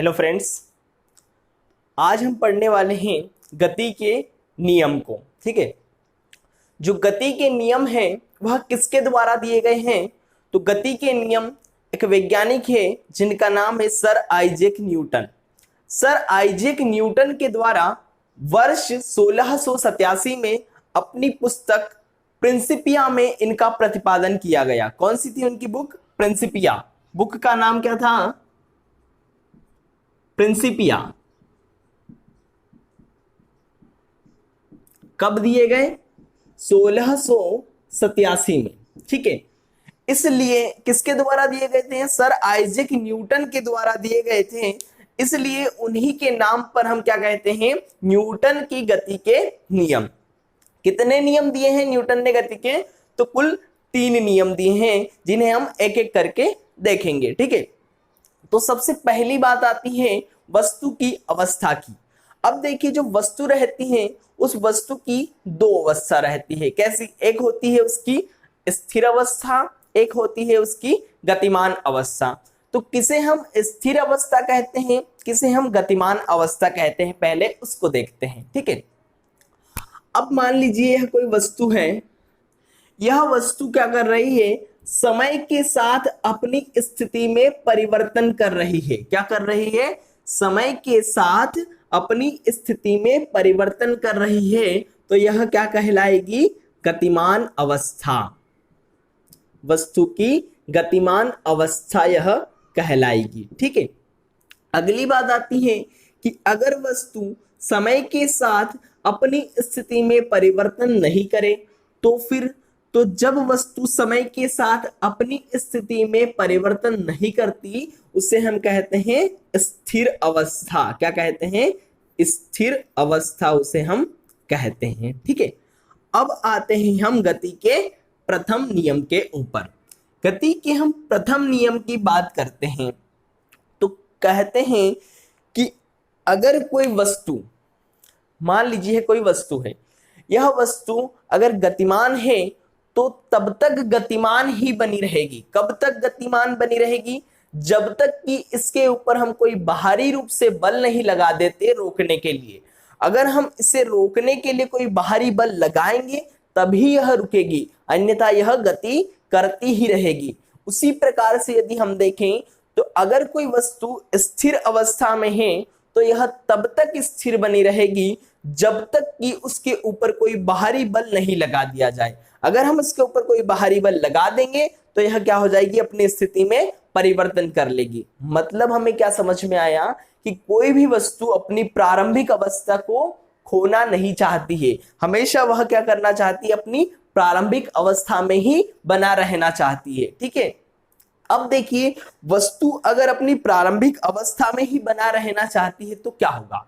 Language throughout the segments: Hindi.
हेलो फ्रेंड्स, आज हम पढ़ने वाले हैं गति के नियम को। ठीक है, जो गति के नियम हैं वह किसके द्वारा दिए गए हैं? तो गति के नियम एक वैज्ञानिक है जिनका नाम है sir Isaac Newton. Sir Isaac Newton के द्वारा वर्ष 1687 में अपनी पुस्तक प्रिंसिपिया में इनका प्रतिपादन किया गया। कौन सी थी उनकी बुक? प्रिंसिपिया। बुक का नाम क्या था? प्रिंसिपिया। कब दिए गए? 1687 में। ठीक है, इसलिए किसके द्वारा दिए गए थे? सर आइजैक न्यूटन के द्वारा दिए गए थे, इसलिए उन्हीं के नाम पर हम क्या कहते हैं? न्यूटन की गति के नियम। कितने नियम दिए हैं न्यूटन ने गति के? तो कुल 3 नियम दिए हैं, जिन्हें हम एक एक करके देखेंगे। ठीक है, तो सबसे पहली बात आती है वस्तु की अवस्था की। अब देखिए, जो वस्तु रहती है उस वस्तु की 2 अवस्था रहती है। कैसी? एक होती है उसकी स्थिर अवस्था, एक होती है उसकी गतिमान अवस्था। तो किसे हम स्थिर अवस्था कहते हैं, किसे हम गतिमान अवस्था कहते हैं, पहले उसको देखते हैं। ठीक है, अब मान लीजिए यह कोई वस्तु है। यह वस्तु क्या कर रही है? समय के साथ अपनी स्थिति में परिवर्तन कर रही है। क्या कर रही है? समय के साथ अपनी स्थिति में परिवर्तन कर रही है। तो यह क्या कहलाएगी? गतिमान अवस्था। वस्तु की गतिमान अवस्था यह कहलाएगी। ठीक है, अगली बात आती है कि अगर वस्तु समय के साथ अपनी स्थिति में परिवर्तन नहीं करे तो जब वस्तु समय के साथ अपनी स्थिति में परिवर्तन नहीं करती उसे हम कहते हैं स्थिर अवस्था। क्या कहते हैं? स्थिर अवस्था उसे हम कहते हैं। ठीक है, अब आते हैं हम गति के प्रथम नियम के ऊपर। गति के हम प्रथम नियम की बात करते हैं तो कहते हैं कि अगर कोई वस्तु, मान लीजिए कोई वस्तु है, यह वस्तु अगर गतिमान है तो तब तक गतिमान ही बनी रहेगी। कब तक गतिमान बनी रहेगी? जब तक कि इसके ऊपर हम कोई बाहरी रूप से बल नहीं लगा देते रोकने के लिए। अगर हम इसे रोकने के लिए कोई बाहरी बल लगाएंगे तभी यह रुकेगी, अन्यथा यह गति करती ही रहेगी। उसी प्रकार से यदि हम देखें तो अगर कोई वस्तु स्थिर अवस्था में है तो यह तब तक स्थिर बनी रहेगी जब तक कि उसके ऊपर कोई बाहरी बल नहीं लगा दिया जाए। अगर हम इसके ऊपर कोई बाहरी बल लगा देंगे तो यह क्या हो जाएगी? अपनी स्थिति में परिवर्तन कर लेगी। मतलब हमें क्या समझ में आया कि कोई भी वस्तु अपनी प्रारंभिक अवस्था को खोना नहीं चाहती है। हमेशा वह क्या करना चाहती है? अपनी प्रारंभिक अवस्था में ही बना रहना चाहती है। ठीक है, अब देखिए, वस्तु अगर अपनी प्रारंभिक अवस्था में ही बना रहना चाहती है तो क्या होगा?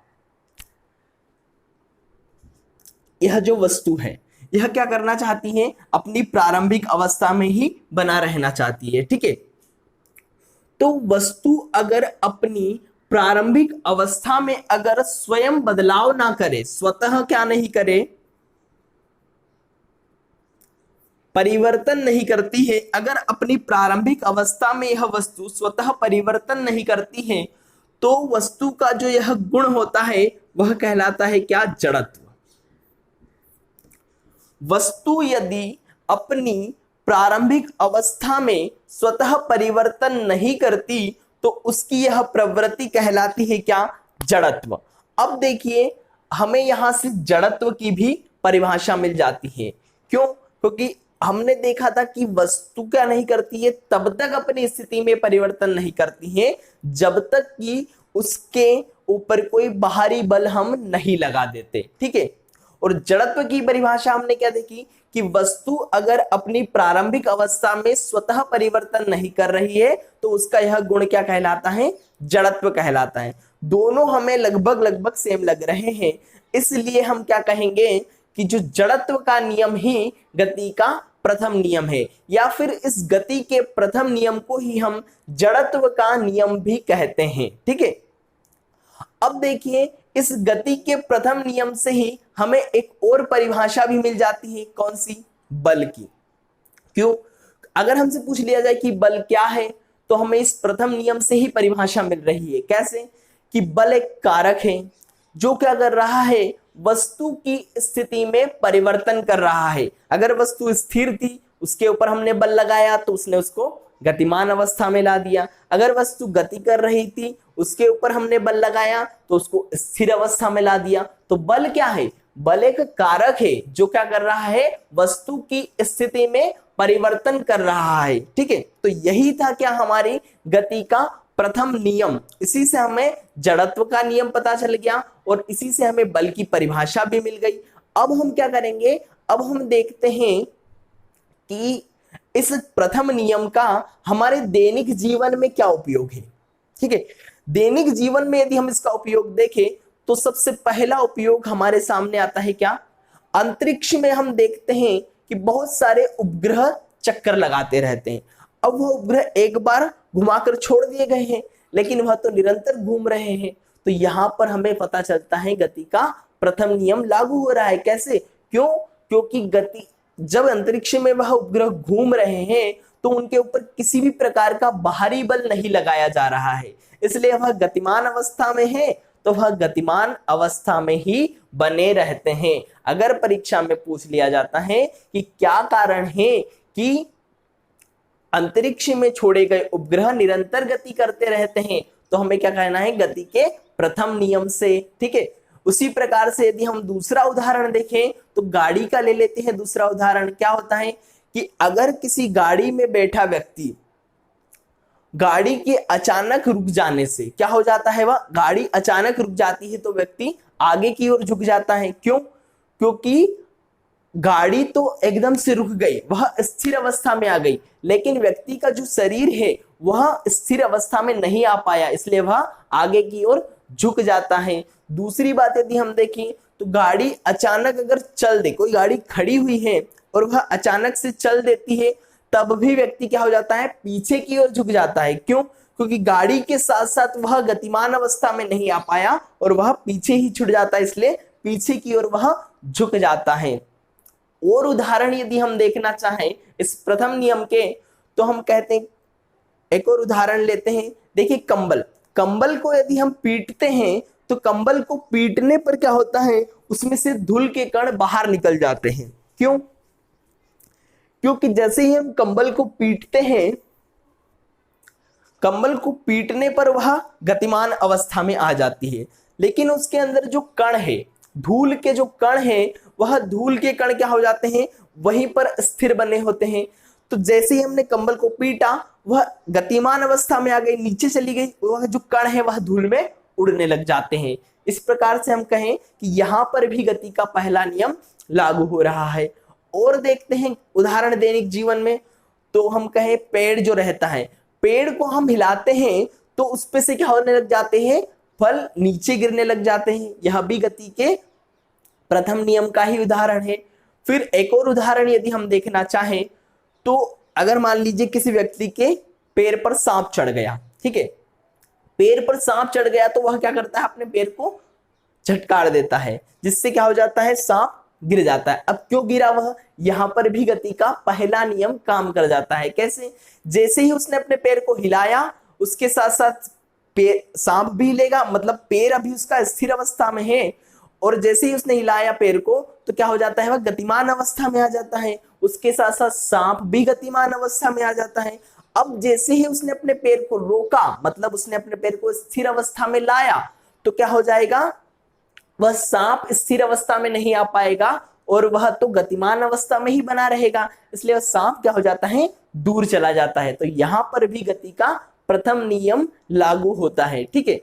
यह जो वस्तु है यह क्या करना चाहती है? अपनी प्रारंभिक अवस्था में ही बना रहना चाहती है। ठीक है, तो वस्तु अगर अपनी प्रारंभिक अवस्था में अगर स्वयं बदलाव ना करे, स्वतः क्या नहीं करे? परिवर्तन नहीं करती है। अगर अपनी प्रारंभिक अवस्था में यह वस्तु स्वतः परिवर्तन नहीं करती है तो वस्तु का जो यह गुण होता है वह कहलाता है क्या? जड़त्व। वस्तु यदि अपनी प्रारंभिक अवस्था में स्वतः परिवर्तन नहीं करती तो उसकी यह प्रवृत्ति कहलाती है क्या? जड़त्व। अब देखिए, हमें यहां से जड़त्व की भी परिभाषा मिल जाती है। क्यों? क्योंकि हमने देखा था कि वस्तु क्या नहीं करती है? तब तक अपनी स्थिति में परिवर्तन नहीं करती है जब तक कि उसके ऊपर कोई बाहरी बल हम नहीं लगा देते। ठीक है, और जड़त्व की परिभाषा हमने क्या देखी कि वस्तु अगर अपनी प्रारंभिक अवस्था में स्वतः परिवर्तन नहीं कर रही है तो उसका यह गुण क्या कहलाता है? जड़त्व कहलाता है। दोनों हमें लगभग सेम लग रहे हैं, इसलिए हम क्या कहेंगे कि जो जड़त्व का नियम ही गति का प्रथम नियम है, या फिर इस गति के प्रथम नियम को ही हम जड़त्व का नियम भी कहते हैं। ठीक है, अब देखिए, इस गति के प्रथम नियम से ही हमें एक और परिभाषा भी मिल जाती है। कौन सी? बल की। क्यों? अगर हमसे पूछ लिया जाए कि बल क्या है तो हमें इस प्रथम नियम से ही परिभाषा मिल रही है। कैसे? कि बल एक कारक है जो क्या कर रहा है, वस्तु की स्थिति में परिवर्तन कर रहा है। अगर वस्तु स्थिर थी, उसके ऊपर हमने बल लगाया तो उसने उसको गतिमान अवस्था में ला दिया। अगर वस्तु गति कर रही थी, उसके ऊपर हमने बल लगाया तो उसको स्थिर अवस्था में ला दिया। तो बल क्या है, बल एक कारक है जो क्या कर रहा है, वस्तु की स्थिति में परिवर्तन कर रहा है। ठीक है, तो यही था क्या हमारी गति का प्रथम नियम। इसी से हमें जड़त्व का नियम पता चल गया और इसी से हमें बल की परिभाषा भी मिल गई। अब हम क्या करेंगे, अब हम देखते हैं कि इस प्रथम नियम का हमारे दैनिक जीवन में क्या उपयोग है। ठीक है, दैनिक जीवन में यदि हम इसका उपयोग देखें तो सबसे पहला उपयोग हमारे सामने आता है क्या, अंतरिक्ष में हम देखते हैं कि बहुत सारे उपग्रह चक्कर लगाते रहते हैं। अब वह उपग्रह एक बार घुमाकर छोड़ दिए गए हैं, लेकिन वह तो निरंतर घूम रहे हैं। तो यहां पर हमें पता चलता है गति का प्रथम नियम लागू हो रहा है। कैसे, क्यों, क्योंकि गति जब अंतरिक्ष में वह उपग्रह घूम रहे हैं तो उनके ऊपर किसी भी प्रकार का बाहरी बल नहीं लगाया जा रहा है, इसलिए वह गतिमान अवस्था में है तो वह गतिमान अवस्था में ही बने रहते हैं। अगर परीक्षा में पूछ लिया जाता है कि क्या कारण है कि अंतरिक्ष में छोड़े गए उपग्रह निरंतर गति करते रहते हैं, तो हमें क्या कहना है, गति के प्रथम नियम से। ठीक है, उसी प्रकार से यदि हम दूसरा उदाहरण देखें तो गाड़ी का ले लेते हैं। दूसरा उदाहरण क्या होता है कि अगर किसी गाड़ी में बैठा व्यक्ति गाड़ी के अचानक रुक जाने से क्या हो जाता है, वह गाड़ी अचानक रुक जाती है तो व्यक्ति आगे की ओर झुक जाता है। क्यों, क्योंकि गाड़ी तो एकदम से रुक गई, वह स्थिर अवस्था में आ गई, लेकिन व्यक्ति का जो शरीर है वह स्थिर अवस्था में नहीं आ पाया, इसलिए वह आगे की ओर झुक जाता है। दूसरी बात यदि हम देखें तो गाड़ी अचानक अगर चल दे, कोई गाड़ी खड़ी हुई है और वह अचानक से चल देती है, तब भी व्यक्ति क्या हो जाता है, पीछे की ओर झुक जाता है। क्यों, क्योंकि गाड़ी के साथ साथ वह गतिमान अवस्था में नहीं आ पाया और वह पीछे ही छूट जाता है, इसलिए पीछे की ओर वह झुक जाता है। और उदाहरण यदि हम देखना चाहें इस प्रथम नियम के, तो हम कहते हैं, एक और उदाहरण लेते हैं। देखिए कंबल, कंबल को यदि हम पीटते हैं तो कंबल को पीटने पर क्या होता है, उसमें से धूल के कण बाहर निकल जाते हैं। क्यों, क्योंकि जैसे ही हम कंबल को पीटते हैं, कंबल को पीटने पर वह गतिमान अवस्था में आ जाती है, लेकिन उसके अंदर जो कण है, धूल के जो कण है, वह धूल के कण क्या हो जाते हैं, वहीं पर स्थिर बने होते हैं। तो जैसे ही हमने कंबल को पीटा, वह गतिमान अवस्था में आ गई, नीचे चली गई, वह जो कण है वह धूल में उड़ने लग जाते हैं। इस प्रकार से हम कहें कि यहां पर भी गति का पहला नियम लागू हो रहा है। और देखते हैं उदाहरण दैनिक जीवन में, तो हम कहें पेड़ जो रहता है, पेड़ को हम हिलाते हैं तो उस पे से क्या होने लग जाते हैं, फल नीचे गिरने लग जाते हैं। यह भी गति के प्रथम नियम का ही उदाहरण है। फिर एक और उदाहरण यदि हम देखना चाहें तो अगर मान लीजिए किसी व्यक्ति के पैर पर सांप चढ़ गया, ठीक है, पैर पर सांप चढ़ गया तो वह क्या करता है, अपने पैर को झटकार देता है, जिससे क्या हो जाता है, सांप गिर जाता है। अब क्यों गिरा वह, यहां पर भी गति का पहला नियम काम कर जाता है। कैसे, जैसे ही उसने अपने पैर को हिलाया, उसके साथ साथ सांप भी हिलेगा, मतलब पैर अभी उसका स्थिर अवस्था में है, और जैसे ही उसने हिलाया पैर को तो क्या हो जाता है, वह गतिमान अवस्था में आ जाता है। उसके साथ साथ सांप भी गतिमान अवस्था में आ जाता है। अब जैसे ही उसने अपने पैर को रोका, मतलब उसने अपने पैर को स्थिर अवस्था में लाया, तो क्या हो जाएगा, वह सांप स्थिर अवस्था में नहीं आ पाएगा और वह तो गतिमान अवस्था में ही बना रहेगा, इसलिए वह सांप क्या हो जाता है, दूर चला जाता है। तो यहां पर भी गति का प्रथम नियम लागू होता है। ठीक है,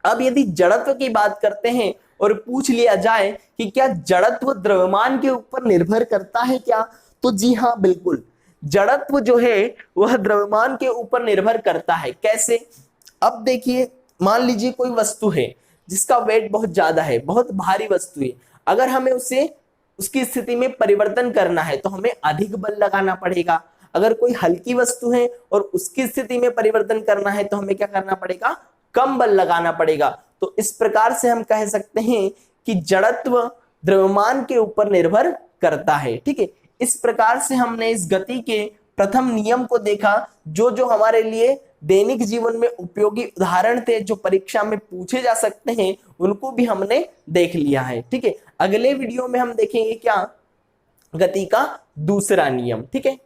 अब यदि जड़त्व की बात करते हैं और पूछ लिया जाए कि क्या जड़त्व द्रव्यमान के ऊपर निर्भर करता है क्या, तो जी हाँ, बिल्कुल, जड़त्व जो है वह द्रव्यमान के ऊपर निर्भर करता है। कैसे, अब देखिए, मान लीजिए कोई वस्तु है जिसका वेट बहुत ज्यादा है, बहुत भारी वस्तु है, अगर हमें उसे उसकी स्थिति में परिवर्तन करना है तो हमें अधिक बल लगाना पड़ेगा। अगर कोई हल्की वस्तु है और उसकी स्थिति में परिवर्तन करना है तो हमें क्या करना पड़ेगा, कम बल लगाना पड़ेगा। तो इस प्रकार से हम कह सकते हैं कि जड़त्व द्रव्यमान के ऊपर निर्भर करता है। ठीक है, इस प्रकार से हमने इस गति के प्रथम नियम को देखा, जो जो हमारे लिए दैनिक जीवन में उपयोगी उदाहरण थे जो परीक्षा में पूछे जा सकते हैं, उनको भी हमने देख लिया है। ठीक है, अगले वीडियो में हम देखेंगे क्या, गति का दूसरा नियम। ठीक है।